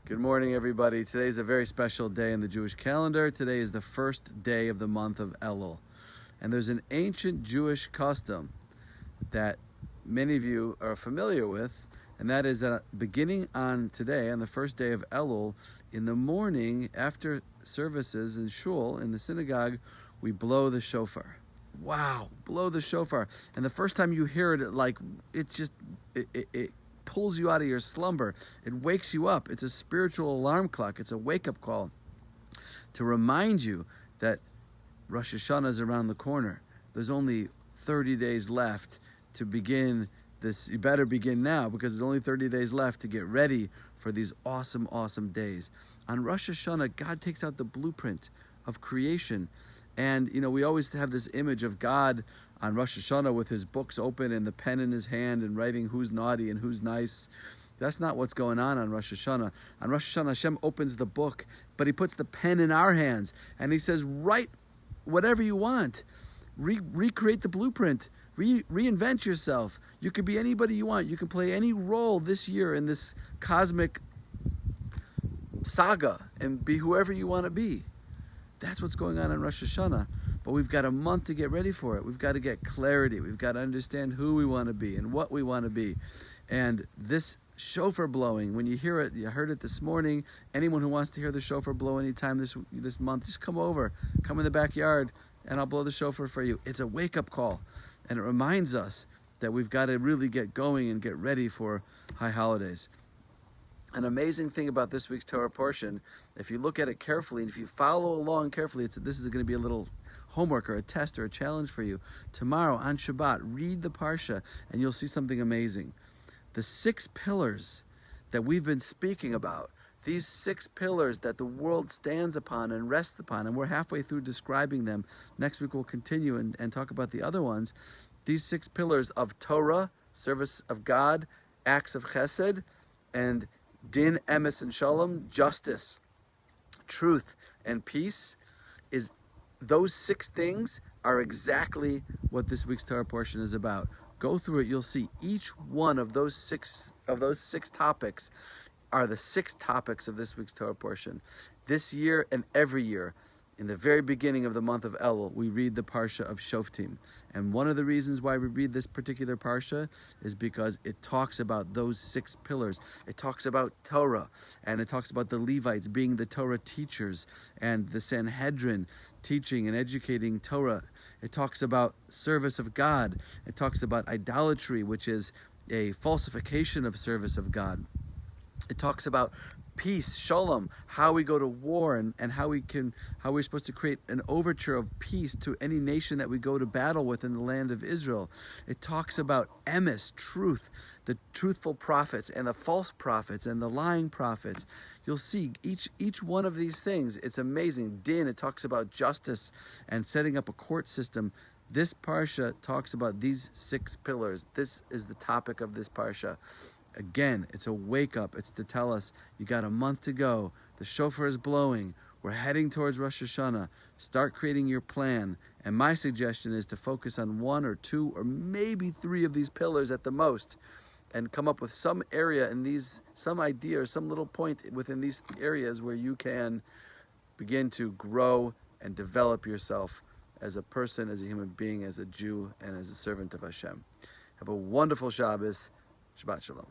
Good morning, everybody. Today is a very special day in the Jewish calendar. Today is the first day of the month of Elul. And there's an ancient Jewish custom that many of you are familiar with, and that is that beginning on today, on the first day of Elul, in the morning after services in shul, in the synagogue, we blow the shofar. Wow, blow the shofar. And the first time you hear it, it pulls you out of your slumber. It wakes you up. It's a spiritual alarm clock. It's a wake-up call to remind you that Rosh Hashanah is around the corner. There's only 30 days left to begin this. You better begin now, because there's only 30 days left to get ready for these awesome, awesome days. On Rosh Hashanah, God takes out the blueprint of creation. And, we always have this image of God on Rosh Hashanah with his books open and the pen in his hand and writing who's naughty and who's nice. That's not what's going on Rosh Hashanah. On Rosh Hashanah, Hashem opens the book, but he puts the pen in our hands. And he says, write whatever you want. Recreate the blueprint. Reinvent yourself. You can be anybody you want. You can play any role this year in this cosmic saga and be whoever you want to be. That's what's going on Rosh Hashanah. But we've got a month to get ready for it. We've got to get clarity. We've got to understand who we want to be and what we want to be. And this shofar blowing, when you hear it, you heard it this morning. Anyone who wants to hear the shofar blow anytime this month, just come over. Come in the backyard and I'll blow the shofar for you. It's a wake-up call. And it reminds us that we've got to really get going and get ready for high holidays. An amazing thing about this week's Torah portion, if you look at it carefully, and if you follow along carefully, this is going to be a little homework or a test or a challenge for you. Tomorrow on Shabbat, read the Parsha and you'll see something amazing. The 6 pillars that we've been speaking about, these 6 pillars that the world stands upon and rests upon, and we're halfway through describing them. Next week we'll continue and talk about the other ones. These 6 pillars of Torah, service of God, acts of chesed, and din, emes, and shalom, justice, truth, and peace, those 6 things are exactly what this week's Torah portion is about. Go through it, you'll see each one of those six topics are the 6 topics of this week's Torah portion. This year and every year, in the very beginning of the month of Elul, we read the Parsha of Shoftim. And one of the reasons why we read this particular Parsha is because it talks about those 6 pillars. It talks about Torah, and it talks about the Levites being the Torah teachers, and the Sanhedrin teaching and educating Torah. It talks about service of God. It talks about idolatry, which is a falsification of service of God. It talks about peace, shalom, how we go to war, and how we're supposed to create an overture of peace to any nation that we go to battle with in the land of Israel. It talks about emes, truth, the truthful prophets and the false prophets and the lying prophets. You'll see each one of these things. It's amazing. Din, it talks about justice and setting up a court system. This Parsha talks about these 6 pillars. This is the topic of this Parsha. Again, it's a wake-up. It's to tell us, you got a month to go. The shofar is blowing. We're heading towards Rosh Hashanah. Start creating your plan. And my suggestion is to focus on 1 or 2 or maybe 3 of these pillars at the most, and come up with some area in these, some idea or some little point within these areas where you can begin to grow and develop yourself as a person, as a human being, as a Jew, and as a servant of Hashem. Have a wonderful Shabbos. Shabbat Shalom.